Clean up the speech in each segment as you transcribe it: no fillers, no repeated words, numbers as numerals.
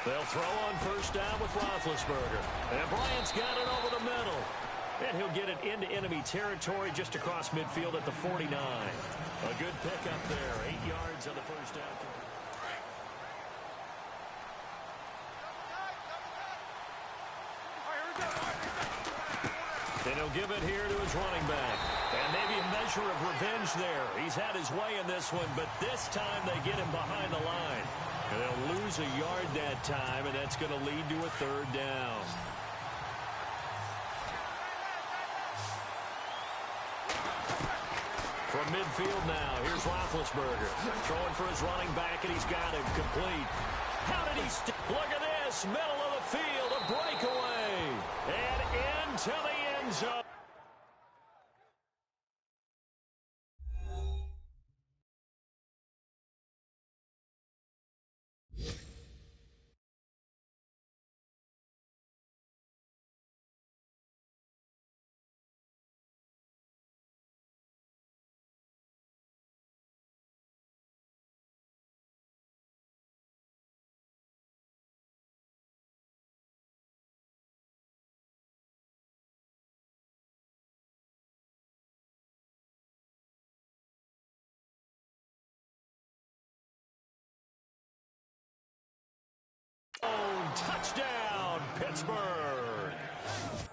They'll throw on first down with Roethlisberger. And Bryant's got it over the middle. And he'll get it into enemy territory just across midfield at the 49. A good pickup there. 8 yards on the first down. And he'll give it here to his running back. And maybe a measure of revenge there. He's had his way in this one, but this time they get him behind the line. And they'll lose a yard that time, and that's going to lead to a third down. From midfield now, here's Roethlisberger. Throwing for his running back, and he's got him complete. How did he look at this, middle of the field, a breakaway. And into the end zone. Touchdown, Pittsburgh.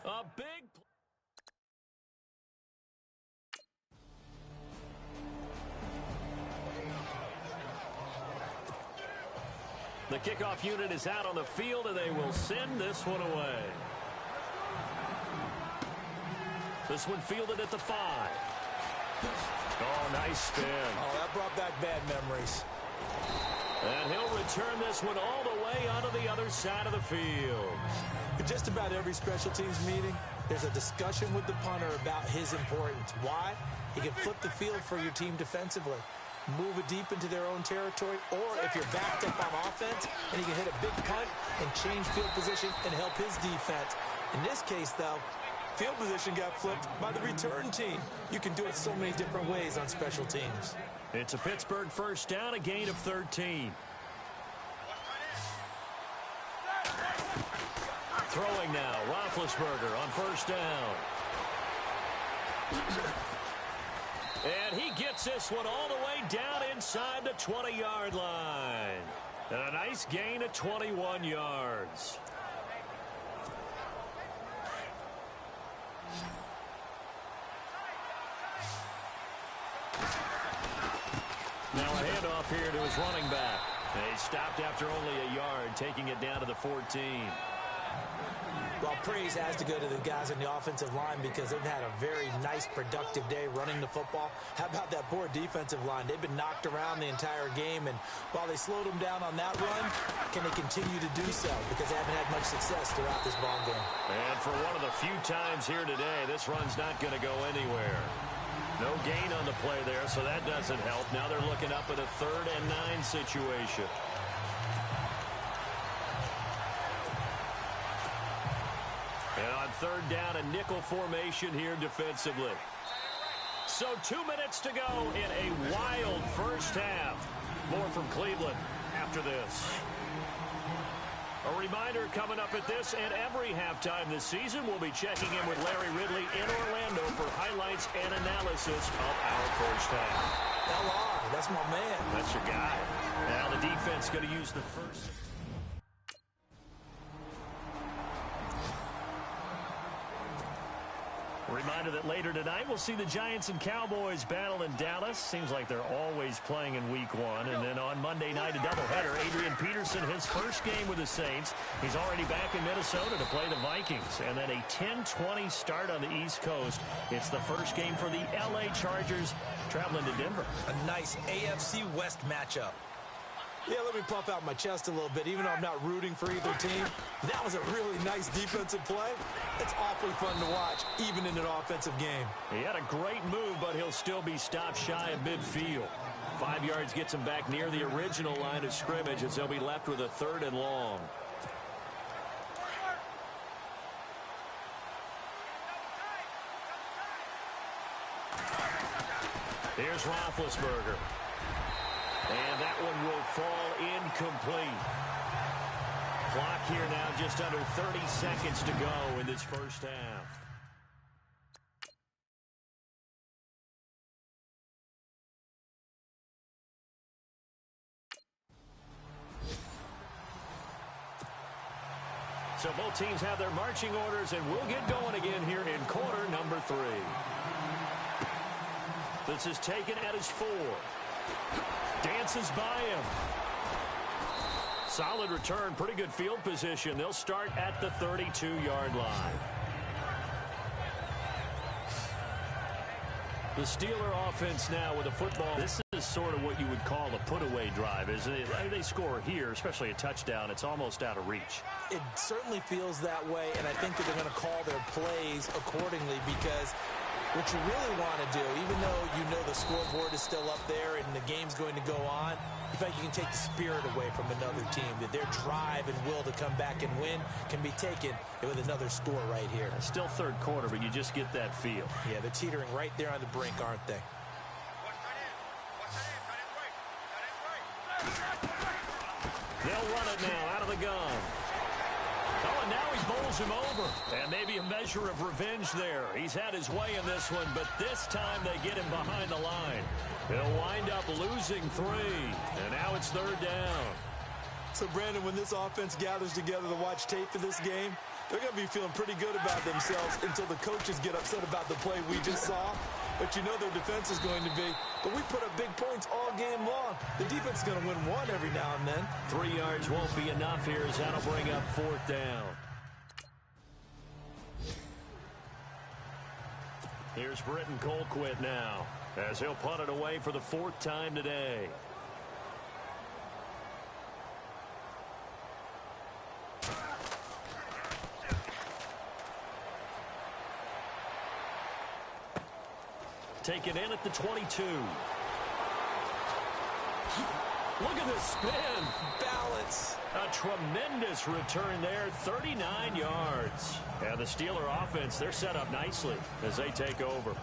A big The kickoff unit is out on the field, and they will send this one away. This one fielded at the 5. Oh, nice spin. Oh, that brought back bad memories. And he'll return this one all the way onto the other side of the field. In just about every special teams meeting, there's a discussion with the punter about his importance. Why? He can flip the field for your team defensively, move it deep into their own territory, or if you're backed up on offense, and he can hit a big punt and change field position and help his defense. In this case, though, field position got flipped by the return team. You can do it so many different ways on special teams. It's a Pittsburgh first down, a gain of 13. Throwing now, Roethlisberger on first down. And he gets this one all the way down inside the 20-yard line. And a nice gain of 21 yards. Now a handoff here to his running back. And he stopped after only a yard, taking it down to the 14. Well, praise has to go to the guys on the offensive line because they've had a very nice, productive day running the football. How about that poor defensive line? They've been knocked around the entire game, and while they slowed them down on that run, can they continue to do so? Because they haven't had much success throughout this ball game. And for one of the few times here today, this run's not going to go anywhere. No gain on the play there, so that doesn't help. Now they're looking up at a 3rd and 9 situation. And on 3rd down, a nickel formation here defensively. So 2 minutes to go in a wild first half. More from Cleveland after this. A reminder coming up at this and every halftime this season, we'll be checking in with Larry Ridley in Orlando for highlights and analysis of our first half. LR, that's my man. That's your guy. Now the defense going to use the first. Reminder that later tonight we'll see the Giants and Cowboys battle in Dallas. Seems like they're always playing in week 1. And then on Monday night, a doubleheader. Adrian Peterson, his first game with the Saints. He's already back in Minnesota to play the Vikings. And then a 10-20 start on the East Coast. It's the first game for the L.A. Chargers traveling to Denver. A nice AFC West matchup. Yeah, let me puff out my chest a little bit. Even though I'm not rooting for either team, that was a really nice defensive play. It's awfully fun to watch, even in an offensive game. He had a great move, but he'll still be stopped shy of midfield. 5 yards gets him back near the original line of scrimmage as they'll be left with a 3rd and long. Here's Roethlisberger. And that one will fall incomplete. Clock here now, just under 30 seconds to go in this first half. So both teams have their marching orders, and we'll get going again here in quarter number 3. This is taken at his 4. Dances by him. Solid return, pretty good field position. They'll start at the 32-yard line. The Steeler offense now with a football. This is sort of what you would call a put-away drive, isn't it? They score here, especially a touchdown. It's almost out of reach. It certainly feels that way, and I think that they're going to call their plays accordingly, because what you really want to do, even though you know the scoreboard is still up there and the game's going to go on, you feel like you can take the spirit away from another team, that their drive and will to come back and win can be taken with another score right here. It's still third quarter, but you just get that feel. Yeah, they're teetering right there on the brink, aren't they? They'll run it now out of the gun. Oh, and now he bowls him over. And maybe a measure of revenge there. He's had his way in this one, but this time they get him behind the line. He'll wind up losing 3. And now it's third down. So, Brandon, when this offense gathers together to watch tape for this game, they're going to be feeling pretty good about themselves until the coaches get upset about the play we just saw. But you know their defense is going to be, but we put up big points all game long. The defense is going to win one every now and then. 3 yards won't be enough here, as that'll bring up fourth down. Here's Britton Colquitt now, as he'll punt it away for the 4th time today. Taken in at the 22. Look at this spin. Balance. A tremendous return there, 39 yards. And the Steeler offense, they're set up nicely as they take over.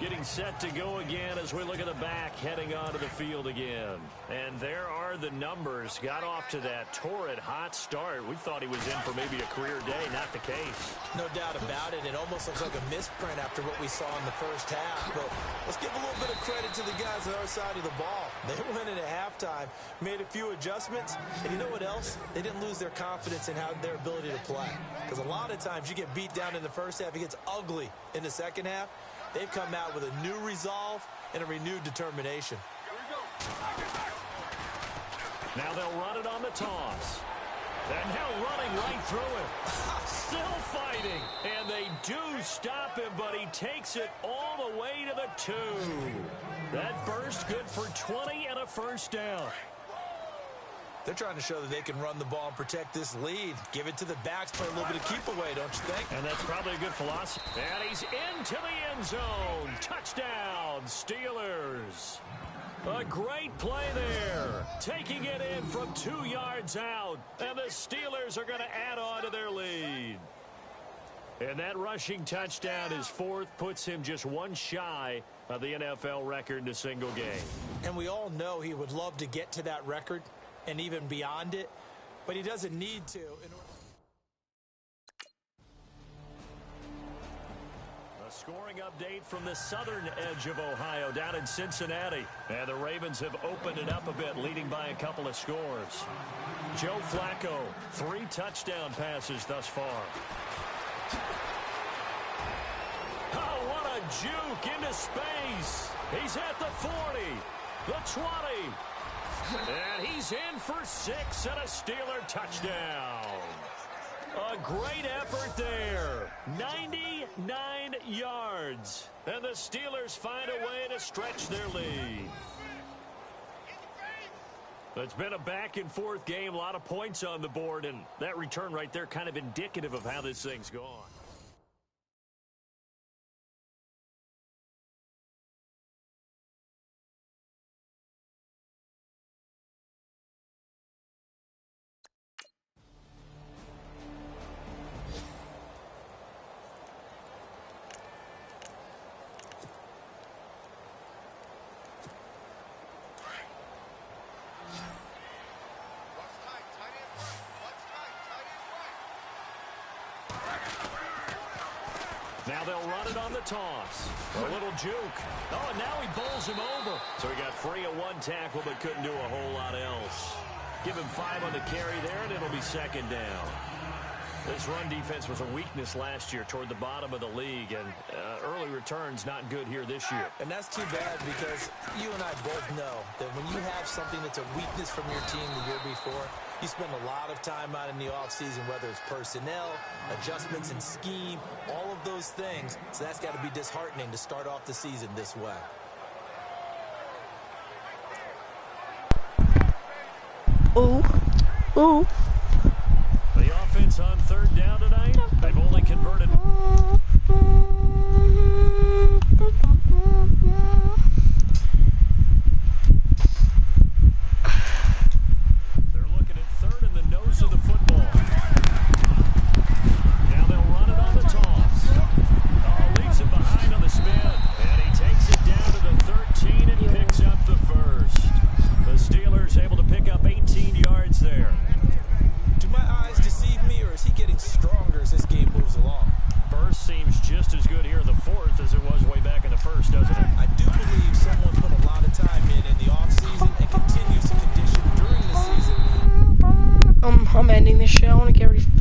Getting set to go again as we look at the back, heading onto the field again. And there are the numbers. Got off to that torrid hot start. We thought he was in for maybe a career day. Not the case. No doubt about it. It almost looks like a misprint after what we saw in the first half. But let's give a little bit of credit to the guys on our side of the ball. They went in at halftime, made a few adjustments, and you know what else? They didn't lose their confidence in their ability to play. Because a lot of times you get beat down in the first half, it gets ugly in the second half. They've come out with a new resolve and a renewed determination. Now they'll run it on the toss. And now running right through it. Still fighting. And they do stop him, but he takes it all the way to the 2. That burst good for 20 and a first down. They're trying to show that they can run the ball and protect this lead. Give it to the backs, play a little bit of keep away, don't you think? And that's probably a good philosophy. And he's into the end zone. Touchdown, Steelers. A great play there. Taking it in from 2 yards out. And the Steelers are going to add on to their lead. And that rushing touchdown, his 4th, puts him just 1 shy of the NFL record in a single game. And we all know he would love to get to that record and even beyond it, but he doesn't need to. A scoring update from the southern edge of Ohio down in Cincinnati. And the Ravens have opened it up a bit, leading by a couple of scores. Joe Flacco, 3 touchdown passes thus far. Oh, what a juke into space. He's at the 40, the 20. And he's in for 6 and a Steeler touchdown. A great effort there. 99 yards. And the Steelers find a way to stretch their lead. It's been a back-and-forth game. A lot of points on the board. And that return right there kind of indicative of how this thing's gone. Now they'll run it on the toss. A little juke. Oh, and now he bowls him over. So he got free of one tackle but couldn't do a whole lot else. Give him 5 on the carry there, and it'll be second down. This run defense was a weakness last year toward the bottom of the league, and early returns not good here this year. And that's too bad because you and I both know that when you have something that's a weakness from your team the year before, you spend a lot of time out in the offseason, whether it's personnel, adjustments in scheme, all of those things. So that's got to be disheartening to start off the season this way. Ooh. Ooh. The offense on third down tonight, they've only converted. They're looking at third in the nose of the football. Now they'll run it on the toss. Oh, leaves it behind on the spin. And he takes it down to the 13 and picks up the first. The Steelers able to pick up 18 yards there. Do my eyes deceive me, or is he getting stronger as this game moves along? Burst seems just as good here in the fourth as it was way back in the first, doesn't it? I do believe someone put a lot of time in the offseason and continues to condition during the season. I'm ending this show. I want to get ready for